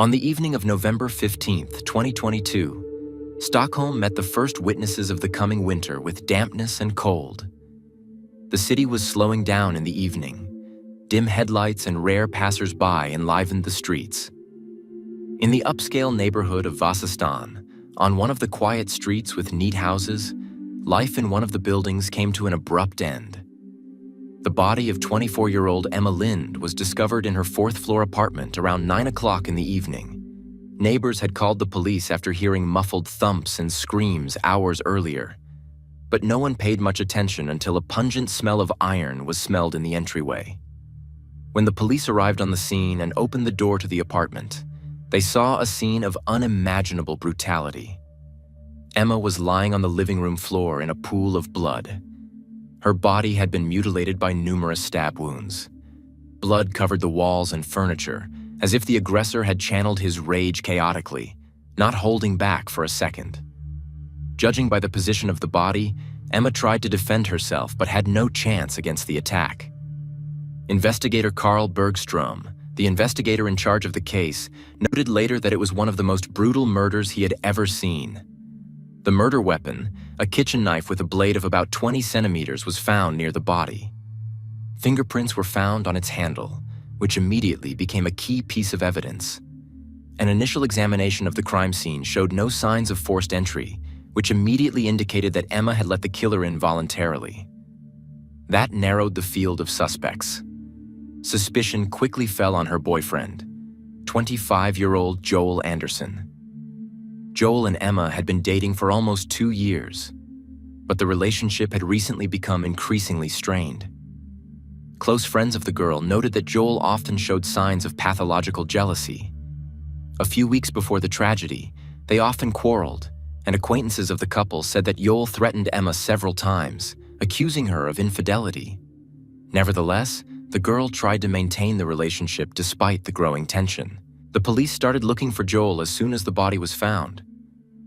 On the evening of November 15th, 2022, Stockholm met the first witnesses of the coming winter with dampness and cold. The city was slowing down in the evening. Dim headlights and rare passers-by enlivened the streets. In the upscale neighborhood of Vasastan, on one of the quiet streets with neat houses, life in one of the buildings came to an abrupt end. The body of 24-year-old Emma Lind was discovered in her fourth-floor apartment around 9 o'clock in the evening. Neighbors had called the police after hearing muffled thumps and screams hours earlier, but no one paid much attention until a pungent smell of iron was smelled in the entryway. When the police arrived on the scene and opened the door to the apartment, they saw a scene of unimaginable brutality. Emma was lying on the living room floor in a pool of blood. Her body had been mutilated by numerous stab wounds. Blood covered the walls and furniture, as if the aggressor had channeled his rage chaotically, not holding back for a second. Judging by the position of the body, Emma tried to defend herself but had no chance against the attack. Investigator Carl Bergstrom, the investigator in charge of the case, noted later that it was one of the most brutal murders he had ever seen. The murder weapon, a kitchen knife with a blade of about 20 centimeters, was found near the body. Fingerprints were found on its handle, which immediately became a key piece of evidence. An initial examination of the crime scene showed no signs of forced entry, which immediately indicated that Emma had let the killer in voluntarily. That narrowed the field of suspects. Suspicion quickly fell on her boyfriend, 25-year-old Joel Anderson. Joel and Emma had been dating for almost 2 years, but the relationship had recently become increasingly strained. Close friends of the girl noted that Joel often showed signs of pathological jealousy. A few weeks before the tragedy, they often quarreled, and acquaintances of the couple said that Joel threatened Emma several times, accusing her of infidelity. Nevertheless, the girl tried to maintain the relationship despite the growing tension. The police started looking for Joel as soon as the body was found.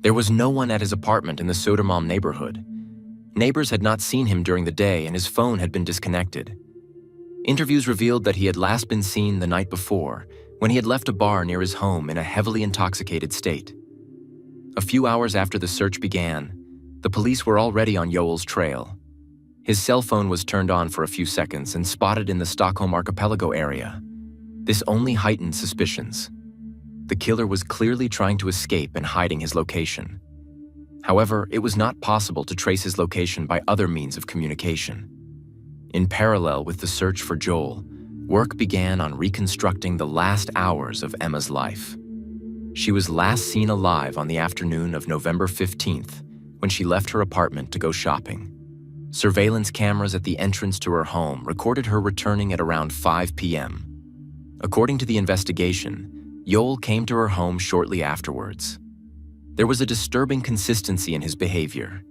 There was no one at his apartment in the Södermalm neighborhood. Neighbors had not seen him during the day and his phone had been disconnected. Interviews revealed that he had last been seen the night before, when he had left a bar near his home in a heavily intoxicated state. A few hours after the search began, the police were already on Joel's trail. His cell phone was turned on for a few seconds and spotted in the Stockholm archipelago area. This only heightened suspicions. The killer was clearly trying to escape and hiding his location. However, it was not possible to trace his location by other means of communication. In parallel with the search for Joel, work began on reconstructing the last hours of Emma's life. She was last seen alive on the afternoon of November 15th, when she left her apartment to go shopping. Surveillance cameras at the entrance to her home recorded her returning at around 5 p.m. According to the investigation, Joel came to her home shortly afterwards. There was a disturbing consistency in his behavior.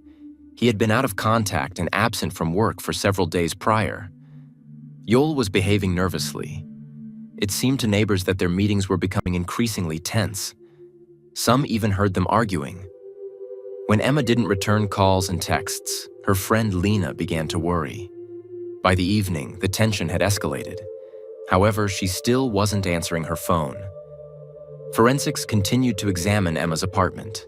He had been out of contact and absent from work for several days prior. Joel was behaving nervously. It seemed to neighbors that their meetings were becoming increasingly tense. Some even heard them arguing. When Emma didn't return calls and texts, her friend Lena began to worry. By the evening, the tension had escalated. However, she still wasn't answering her phone. Forensics continued to examine Emma's apartment.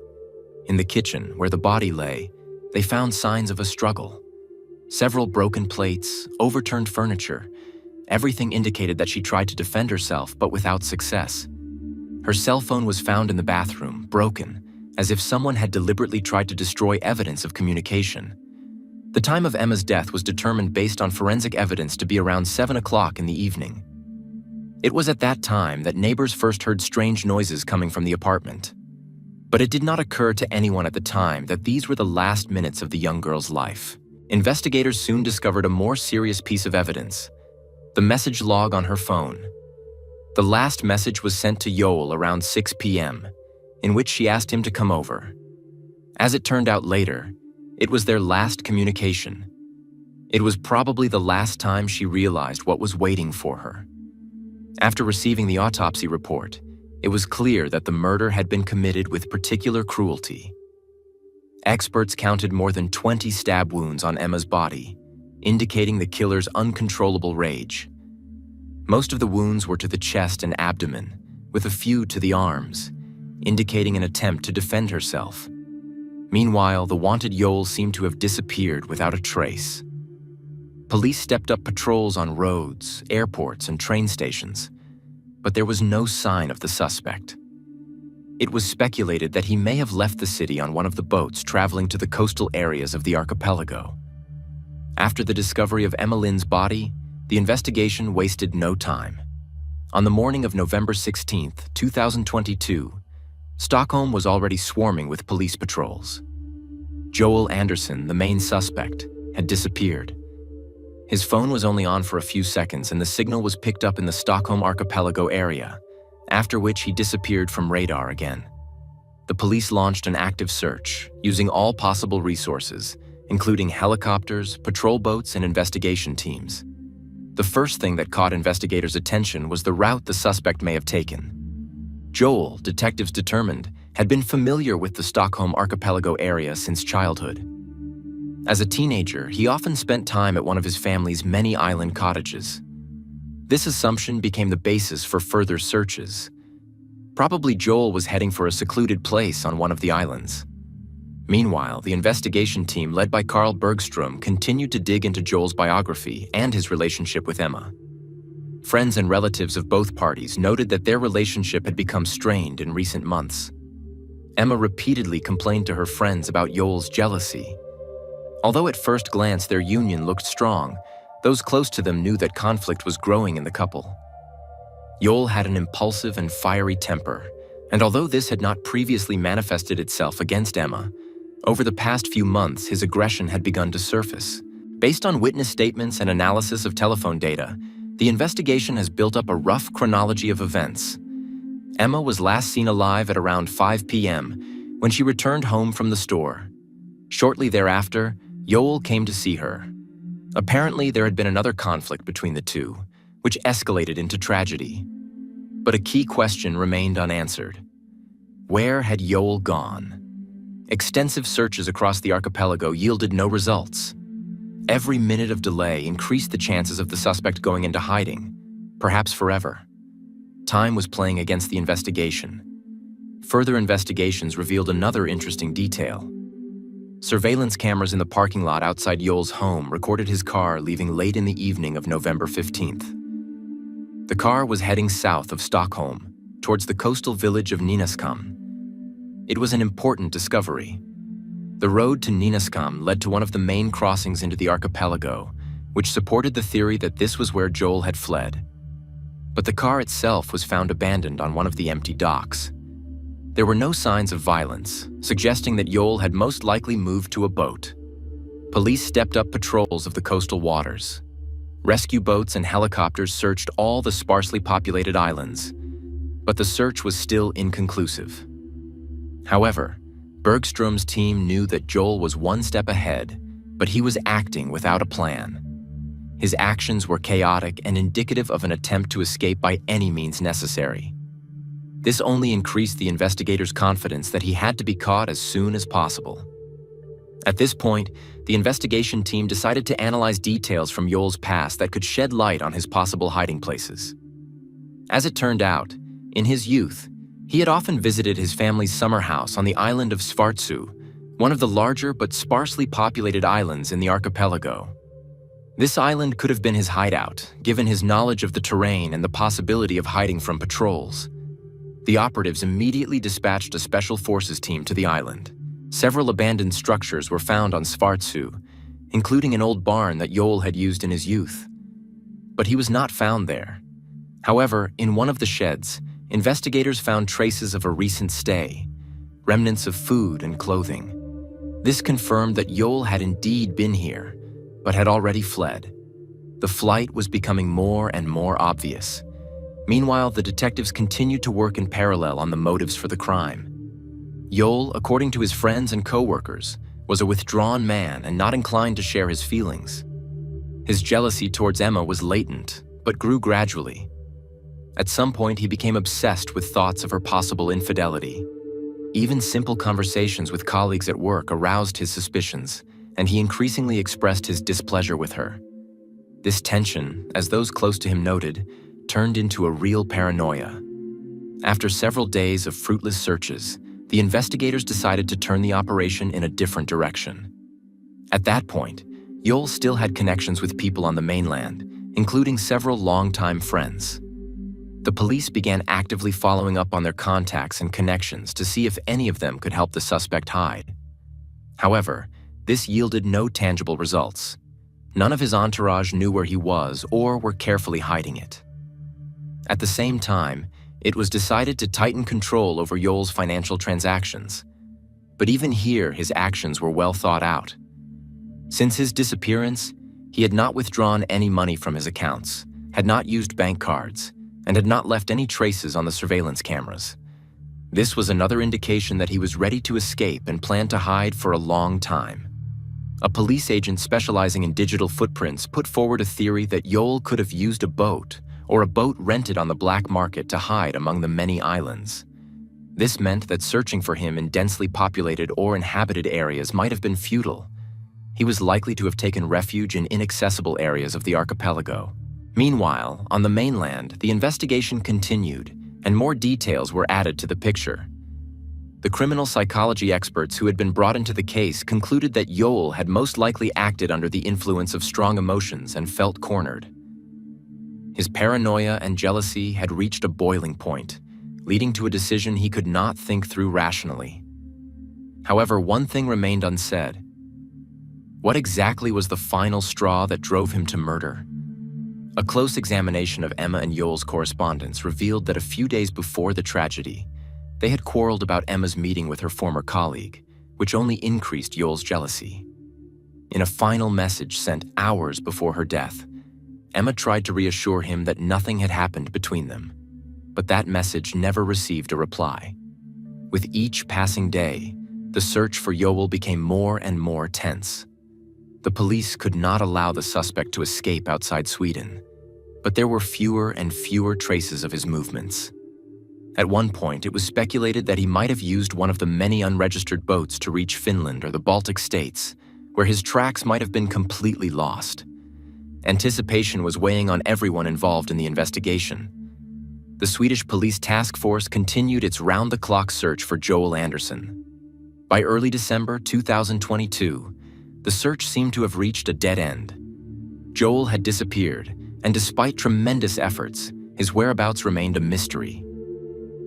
In the kitchen, where the body lay, they found signs of a struggle. Several broken plates, overturned furniture. Everything indicated that she tried to defend herself, but without success. Her cell phone was found in the bathroom, broken, as if someone had deliberately tried to destroy evidence of communication. The time of Emma's death was determined based on forensic evidence to be around 7 o'clock in the evening. It was at that time that neighbors first heard strange noises coming from the apartment. But it did not occur to anyone at the time that these were the last minutes of the young girl's life. Investigators soon discovered a more serious piece of evidence: the message log on her phone. The last message was sent to Joel around 6 p.m., in which she asked him to come over. As it turned out later, it was their last communication. It was probably the last time she realized what was waiting for her. After receiving the autopsy report, it was clear that the murder had been committed with particular cruelty. Experts counted more than 20 stab wounds on Emma's body, indicating the killer's uncontrollable rage. Most of the wounds were to the chest and abdomen, with a few to the arms, indicating an attempt to defend herself. Meanwhile, the wanted Yol seemed to have disappeared without a trace. Police stepped up patrols on roads, airports, and train stations, but there was no sign of the suspect. It was speculated that he may have left the city on one of the boats traveling to the coastal areas of the archipelago. After the discovery of Emma Lynn's body, the investigation wasted no time. On the morning of November 16, 2022, Stockholm was already swarming with police patrols. Joel Anderson, the main suspect, had disappeared. His phone was only on for a few seconds and the signal was picked up in the Stockholm archipelago area, after which he disappeared from radar again. The police launched an active search, using all possible resources, including helicopters, patrol boats, and investigation teams. The first thing that caught investigators' attention was the route the suspect may have taken. Joel, detectives determined, had been familiar with the Stockholm archipelago area since childhood. As a teenager, he often spent time at one of his family's many island cottages. This assumption became the basis for further searches. Probably Joel was heading for a secluded place on one of the islands. Meanwhile, the investigation team led by Carl Bergstrom continued to dig into Joel's biography and his relationship with Emma. Friends and relatives of both parties noted that their relationship had become strained in recent months. Emma repeatedly complained to her friends about Joel's jealousy. Although at first glance their union looked strong, those close to them knew that conflict was growing in the couple. Joel had an impulsive and fiery temper, and although this had not previously manifested itself against Emma, over the past few months his aggression had begun to surface. Based on witness statements and analysis of telephone data, the investigation has built up a rough chronology of events. Emma was last seen alive at around 5 p.m. when she returned home from the store. Shortly thereafter, Joel came to see her. Apparently, there had been another conflict between the two, which escalated into tragedy. But a key question remained unanswered. Where had Joel gone? Extensive searches across the archipelago yielded no results. Every minute of delay increased the chances of the suspect going into hiding, perhaps forever. Time was playing against the investigation. Further investigations revealed another interesting detail. Surveillance cameras in the parking lot outside Joel's home recorded his car leaving late in the evening of November 15th. The car was heading south of Stockholm, towards the coastal village of Nynäshamn. It was an important discovery. The road to Nynäshamn led to one of the main crossings into the archipelago, which supported the theory that this was where Joel had fled. But the car itself was found abandoned on one of the empty docks. There were no signs of violence, suggesting that Joel had most likely moved to a boat. Police stepped up patrols of the coastal waters. Rescue boats and helicopters searched all the sparsely populated islands, but the search was still inconclusive. However, Bergstrom's team knew that Joel was one step ahead, but he was acting without a plan. His actions were chaotic and indicative of an attempt to escape by any means necessary. This only increased the investigators' confidence that he had to be caught as soon as possible. At this point, the investigation team decided to analyze details from Joel's past that could shed light on his possible hiding places. As it turned out, in his youth, he had often visited his family's summer house on the island of Svartsö, one of the larger but sparsely populated islands in the archipelago. This island could have been his hideout, given his knowledge of the terrain and the possibility of hiding from patrols. The operatives immediately dispatched a special forces team to the island. Several abandoned structures were found on Svartsö, including an old barn that Joel had used in his youth. But he was not found there. However, in one of the sheds, investigators found traces of a recent stay, remnants of food and clothing. This confirmed that Joel had indeed been here, but had already fled. The flight was becoming more and more obvious. Meanwhile, the detectives continued to work in parallel on the motives for the crime. Joel, according to his friends and co-workers, was a withdrawn man and not inclined to share his feelings. His jealousy towards Emma was latent, but grew gradually. At some point, he became obsessed with thoughts of her possible infidelity. Even simple conversations with colleagues at work aroused his suspicions, and he increasingly expressed his displeasure with her. This tension, as those close to him noted, turned into a real paranoia. After several days of fruitless searches, the investigators decided to turn the operation in a different direction. At that point, Yol still had connections with people on the mainland, including several longtime friends. The police began actively following up on their contacts and connections to see if any of them could help the suspect hide. However, this yielded no tangible results. None of his entourage knew where he was or were carefully hiding it. At the same time, it was decided to tighten control over Yol's financial transactions. But even here, his actions were well thought out. Since his disappearance, he had not withdrawn any money from his accounts, had not used bank cards, and had not left any traces on the surveillance cameras. This was another indication that he was ready to escape and planned to hide for a long time. A police agent specializing in digital footprints put forward a theory that Yol could have used a boat or a boat rented on the black market to hide among the many islands. This meant that searching for him in densely populated or inhabited areas might have been futile. He was likely to have taken refuge in inaccessible areas of the archipelago. Meanwhile, on the mainland, the investigation continued, and more details were added to the picture. The criminal psychology experts who had been brought into the case concluded that Yol had most likely acted under the influence of strong emotions and felt cornered. His paranoia and jealousy had reached a boiling point, leading to a decision he could not think through rationally. However, one thing remained unsaid. What exactly was the final straw that drove him to murder? A close examination of Emma and Yol's correspondence revealed that a few days before the tragedy, they had quarreled about Emma's meeting with her former colleague, which only increased Yol's jealousy. In a final message sent hours before her death, Emma tried to reassure him that nothing had happened between them, but that message never received a reply. With each passing day, the search for Yol became more and more tense. The police could not allow the suspect to escape outside Sweden, but there were fewer and fewer traces of his movements. At one point, it was speculated that he might have used one of the many unregistered boats to reach Finland or the Baltic states, where his tracks might have been completely lost. Anticipation was weighing on everyone involved in the investigation. The Swedish police task force continued its round-the-clock search for Joel Anderson. By early December 2022, the search seemed to have reached a dead end. Joel had disappeared, and despite tremendous efforts, his whereabouts remained a mystery.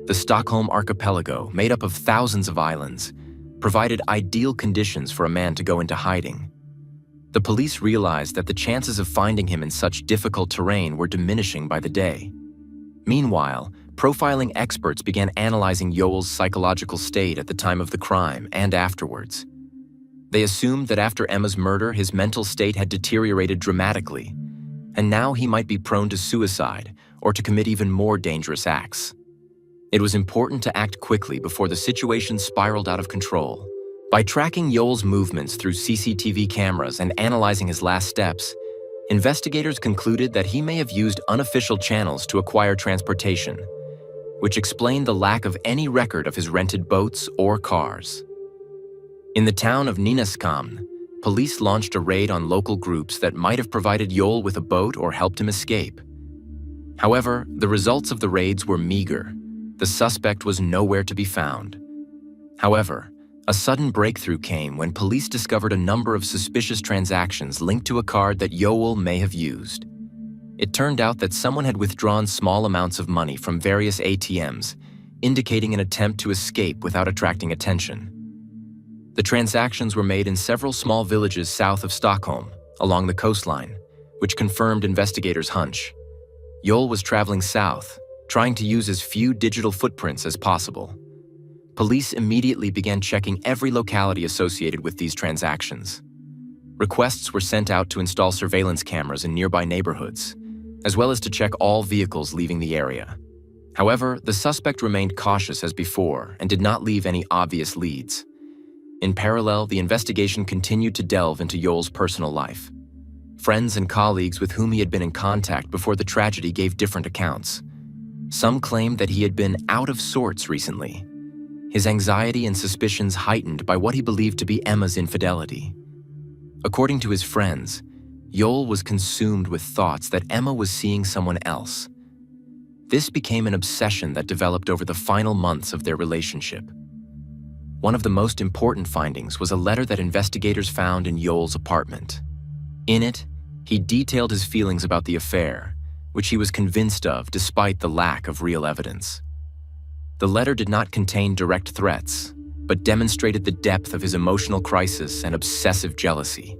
The Stockholm archipelago, made up of thousands of islands, provided ideal conditions for a man to go into hiding. The police realized that the chances of finding him in such difficult terrain were diminishing by the day. Meanwhile, profiling experts began analyzing Joel's psychological state at the time of the crime and afterwards. They assumed that after Emma's murder, his mental state had deteriorated dramatically, and now he might be prone to suicide or to commit even more dangerous acts. It was important to act quickly before the situation spiraled out of control. By tracking Joel's movements through CCTV cameras and analyzing his last steps, investigators concluded that he may have used unofficial channels to acquire transportation, which explained the lack of any record of his rented boats or cars. In the town of Nynäshamn, police launched a raid on local groups that might have provided Joel with a boat or helped him escape. However, the results of the raids were meager. The suspect was nowhere to be found. However, a sudden breakthrough came when police discovered a number of suspicious transactions linked to a card that Joel may have used. It turned out that someone had withdrawn small amounts of money from various ATMs, indicating an attempt to escape without attracting attention. The transactions were made in several small villages south of Stockholm, along the coastline, which confirmed investigators' hunch. Joel was traveling south, trying to use as few digital footprints as possible. Police immediately began checking every locality associated with these transactions. Requests were sent out to install surveillance cameras in nearby neighborhoods, as well as to check all vehicles leaving the area. However, the suspect remained cautious as before and did not leave any obvious leads. In parallel, the investigation continued to delve into Joel's personal life. Friends and colleagues with whom he had been in contact before the tragedy gave different accounts. Some claimed that he had been out of sorts recently, his anxiety and suspicions heightened by what he believed to be Emma's infidelity. According to his friends, Joel was consumed with thoughts that Emma was seeing someone else. This became an obsession that developed over the final months of their relationship. One of the most important findings was a letter that investigators found in Joel's apartment. In it, he detailed his feelings about the affair, which he was convinced of despite the lack of real evidence. The letter did not contain direct threats, but demonstrated the depth of his emotional crisis and obsessive jealousy.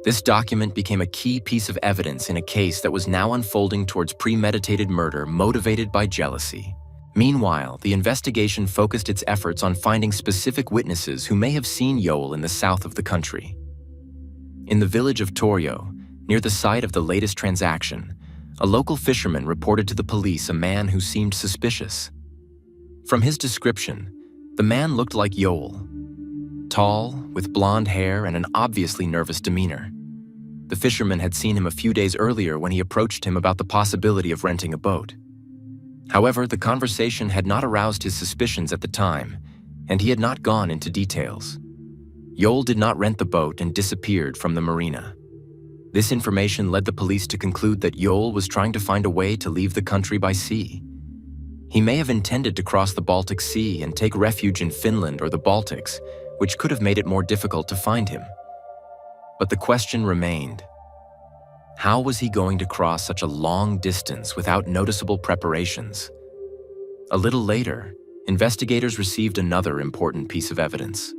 This document became a key piece of evidence in a case that was now unfolding towards premeditated murder motivated by jealousy. Meanwhile, the investigation focused its efforts on finding specific witnesses who may have seen Joel in the south of the country. In the village of Torjo, near the site of the latest transaction, a local fisherman reported to the police a man who seemed suspicious. From his description, the man looked like Joel, tall, with blonde hair and an obviously nervous demeanor. The fisherman had seen him a few days earlier when he approached him about the possibility of renting a boat. However, the conversation had not aroused his suspicions at the time, and he had not gone into details. Joel did not rent the boat and disappeared from the marina. This information led the police to conclude that Joel was trying to find a way to leave the country by sea. He may have intended to cross the Baltic Sea and take refuge in Finland or the Baltics, which could have made it more difficult to find him. But the question remained: how was he going to cross such a long distance without noticeable preparations? A little later, investigators received another important piece of evidence.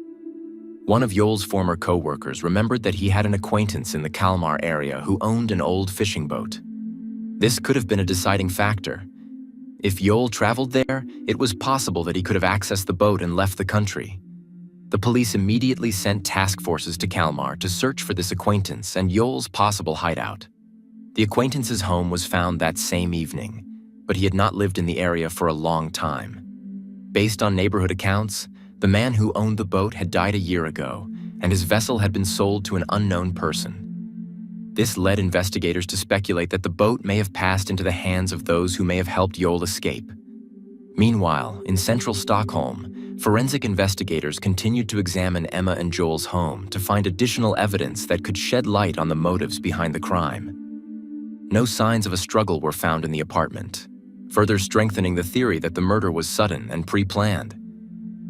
One of Joel's former co-workers remembered that he had an acquaintance in the Kalmar area who owned an old fishing boat. This could have been a deciding factor. If Joel traveled there, it was possible that he could have accessed the boat and left the country. The police immediately sent task forces to Kalmar to search for this acquaintance and Joel's possible hideout. The acquaintance's home was found that same evening, but he had not lived in the area for a long time. Based on neighborhood accounts, the man who owned the boat had died a year ago, and his vessel had been sold to an unknown person. This led investigators to speculate that the boat may have passed into the hands of those who may have helped Joel escape. Meanwhile, in central Stockholm, forensic investigators continued to examine Emma and Joel's home to find additional evidence that could shed light on the motives behind the crime. No signs of a struggle were found in the apartment, further strengthening the theory that the murder was sudden and pre-planned.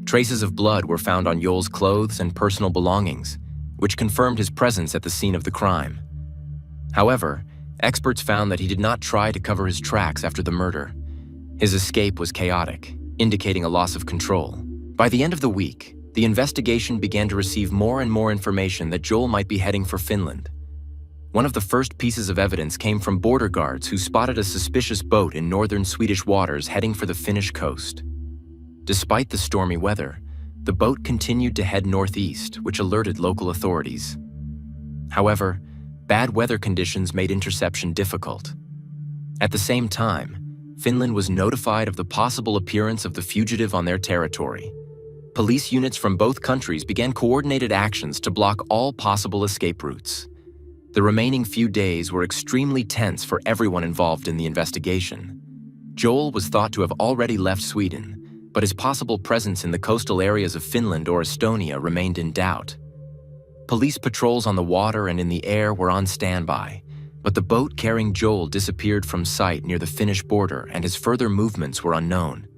Traces of blood were found on Joel's clothes and personal belongings, which confirmed his presence at the scene of the crime. However, experts found that he did not try to cover his tracks after the murder. His escape was chaotic, indicating a loss of control. By the end of the week, the investigation began to receive more and more information that Joel might be heading for Finland. One of the first pieces of evidence came from border guards who spotted a suspicious boat in northern Swedish waters heading for the Finnish coast. Despite the stormy weather, the boat continued to head northeast, which alerted local authorities. However, bad weather conditions made interception difficult. At the same time, Finland was notified of the possible appearance of the fugitive on their territory. Police units from both countries began coordinated actions to block all possible escape routes. The remaining few days were extremely tense for everyone involved in the investigation. Joel was thought to have already left Sweden, but his possible presence in the coastal areas of Finland or Estonia remained in doubt. Police patrols on the water and in the air were on standby, but the boat carrying Joel disappeared from sight near the Finnish border and his further movements were unknown.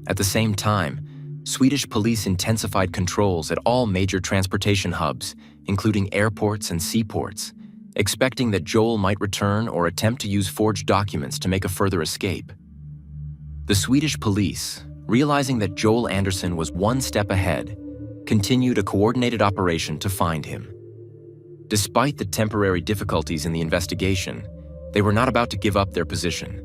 At the same time, Swedish police intensified controls at all major transportation hubs, including airports and seaports, expecting that Joel might return or attempt to use forged documents to make a further escape. The Swedish police, realizing that Joel Anderson was one step ahead, continued a coordinated operation to find him. Despite the temporary difficulties in the investigation, they were not about to give up their position.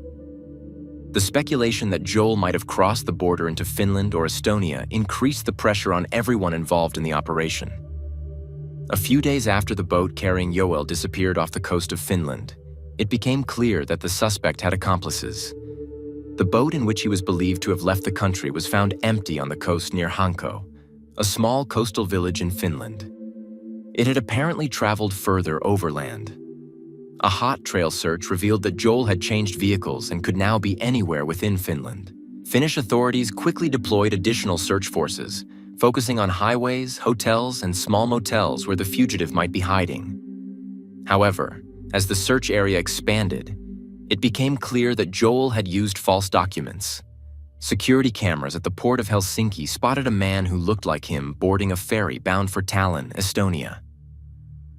The speculation that Joel might have crossed the border into Finland or Estonia increased the pressure on everyone involved in the operation. A few days after the boat carrying Joel disappeared off the coast of Finland, it became clear that the suspect had accomplices. The boat in which he was believed to have left the country was found empty on the coast near Hanko, a small coastal village in Finland. It had apparently traveled further overland. A hot trail search revealed that Joel had changed vehicles and could now be anywhere within Finland. Finnish authorities quickly deployed additional search forces, focusing on highways, hotels, and small motels where the fugitive might be hiding. However, as the search area expanded, It became clear that Joel had used false documents. Security cameras at the port of Helsinki spotted a man who looked like him boarding a ferry bound for Tallinn, Estonia.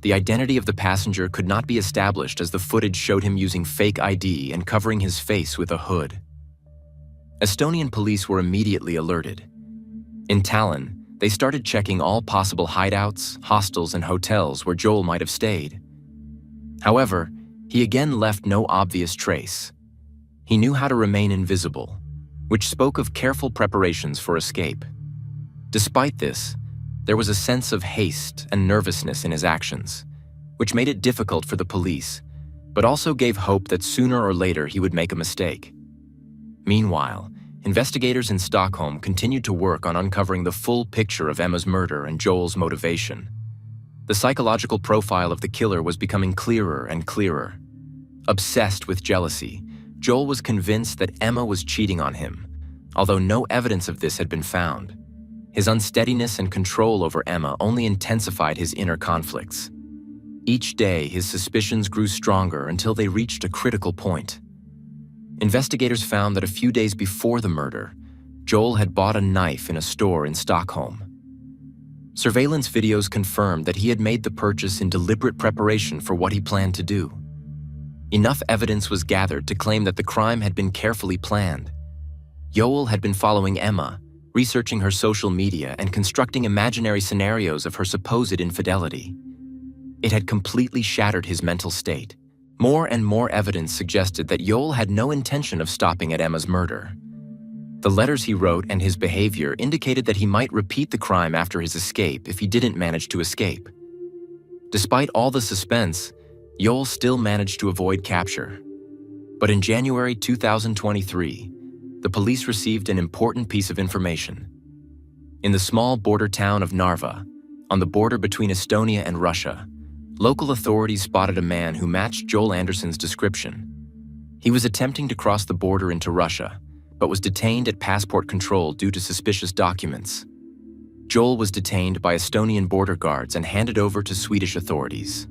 The identity of the passenger could not be established as the footage showed him using fake ID and covering his face with a hood. Estonian police were immediately alerted. In Tallinn, they started checking all possible hideouts, hostels, and hotels where Joel might have stayed. However, he again left no obvious trace. He knew how to remain invisible, which spoke of careful preparations for escape. Despite this, there was a sense of haste and nervousness in his actions, which made it difficult for the police, but also gave hope that sooner or later he would make a mistake. Meanwhile, investigators in Stockholm continued to work on uncovering the full picture of Emma's murder and Joel's motivation. The psychological profile of the killer was becoming clearer and clearer. Obsessed with jealousy, Joel was convinced that Emma was cheating on him, although no evidence of this had been found. His unsteadiness and control over Emma only intensified his inner conflicts. Each day, his suspicions grew stronger until they reached a critical point. Investigators found that a few days before the murder, Joel had bought a knife in a store in Stockholm. Surveillance videos confirmed that he had made the purchase in deliberate preparation for what he planned to do. Enough evidence was gathered to claim that the crime had been carefully planned. Joel had been following Emma, researching her social media and constructing imaginary scenarios of her supposed infidelity. It had completely shattered his mental state. More and more evidence suggested that Joel had no intention of stopping at Emma's murder. The letters he wrote and his behavior indicated that he might repeat the crime after his escape if he didn't manage to escape. Despite all the suspense, Joel still managed to avoid capture. But in January 2023, the police received an important piece of information. In the small border town of Narva, on the border between Estonia and Russia, local authorities spotted a man who matched Joel Anderson's description. He was attempting to cross the border into Russia, but was detained at passport control due to suspicious documents. Joel was detained by Estonian border guards and handed over to Swedish authorities.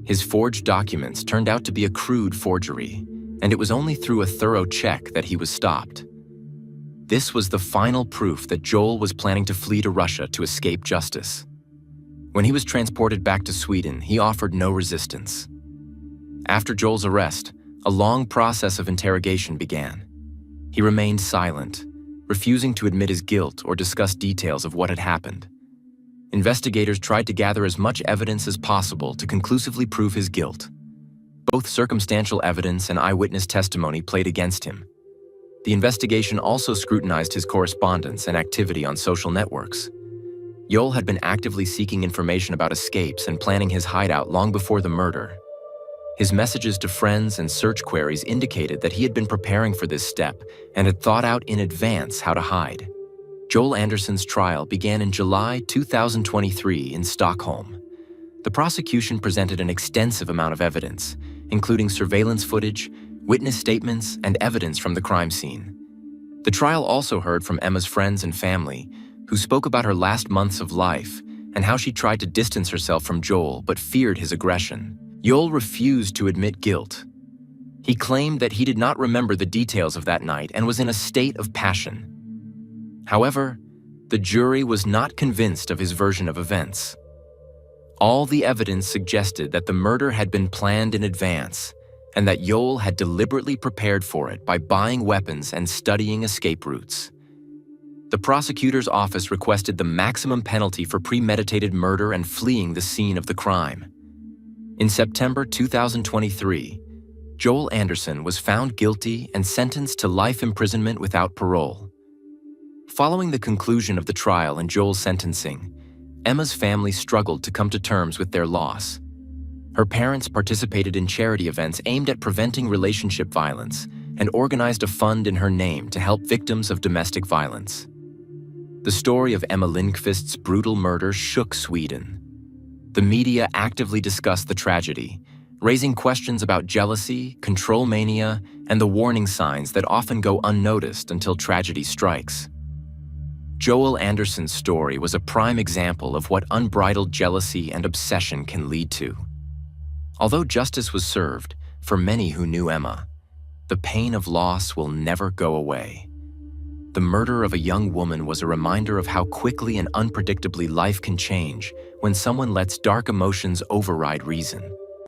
His forged documents turned out to be a crude forgery, and it was only through a thorough check that he was stopped. This was the final proof that Joel was planning to flee to Russia to escape justice. When he was transported back to Sweden, he offered no resistance. After Joel's arrest, a long process of interrogation began. He remained silent, refusing to admit his guilt or discuss details of what had happened. Investigators tried to gather as much evidence as possible to conclusively prove his guilt. Both circumstantial evidence and eyewitness testimony played against him. The investigation also scrutinized his correspondence and activity on social networks. Joel had been actively seeking information about escapes and planning his hideout long before the murder. His messages to friends and search queries indicated that he had been preparing for this step and had thought out in advance how to hide. Joel Anderson's trial began in July 2023 in Stockholm. The prosecution presented an extensive amount of evidence, including surveillance footage, witness statements, and evidence from the crime scene. The trial also heard from Emma's friends and family, who spoke about her last months of life and how she tried to distance herself from Joel but feared his aggression. Joel refused to admit guilt. He claimed that he did not remember the details of that night and was in a state of passion. However, the jury was not convinced of his version of events. All the evidence suggested that the murder had been planned in advance and that Joel had deliberately prepared for it by buying weapons and studying escape routes. The prosecutor's office requested the maximum penalty for premeditated murder and fleeing the scene of the crime. In September 2023, Joel Anderson was found guilty and sentenced to life imprisonment without parole. Following the conclusion of the trial and Joel's sentencing, Emma's family struggled to come to terms with their loss. Her parents participated in charity events aimed at preventing relationship violence and organized a fund in her name to help victims of domestic violence. The story of Emma Lindqvist's brutal murder shook Sweden. The media actively discussed the tragedy, raising questions about jealousy, control mania, and the warning signs that often go unnoticed until tragedy strikes. Joel Anderson's story was a prime example of what unbridled jealousy and obsession can lead to. Although justice was served, for many who knew Emma, The pain of loss will never go away. The murder of a young woman was a reminder of how quickly and unpredictably life can change when someone lets dark emotions override reason.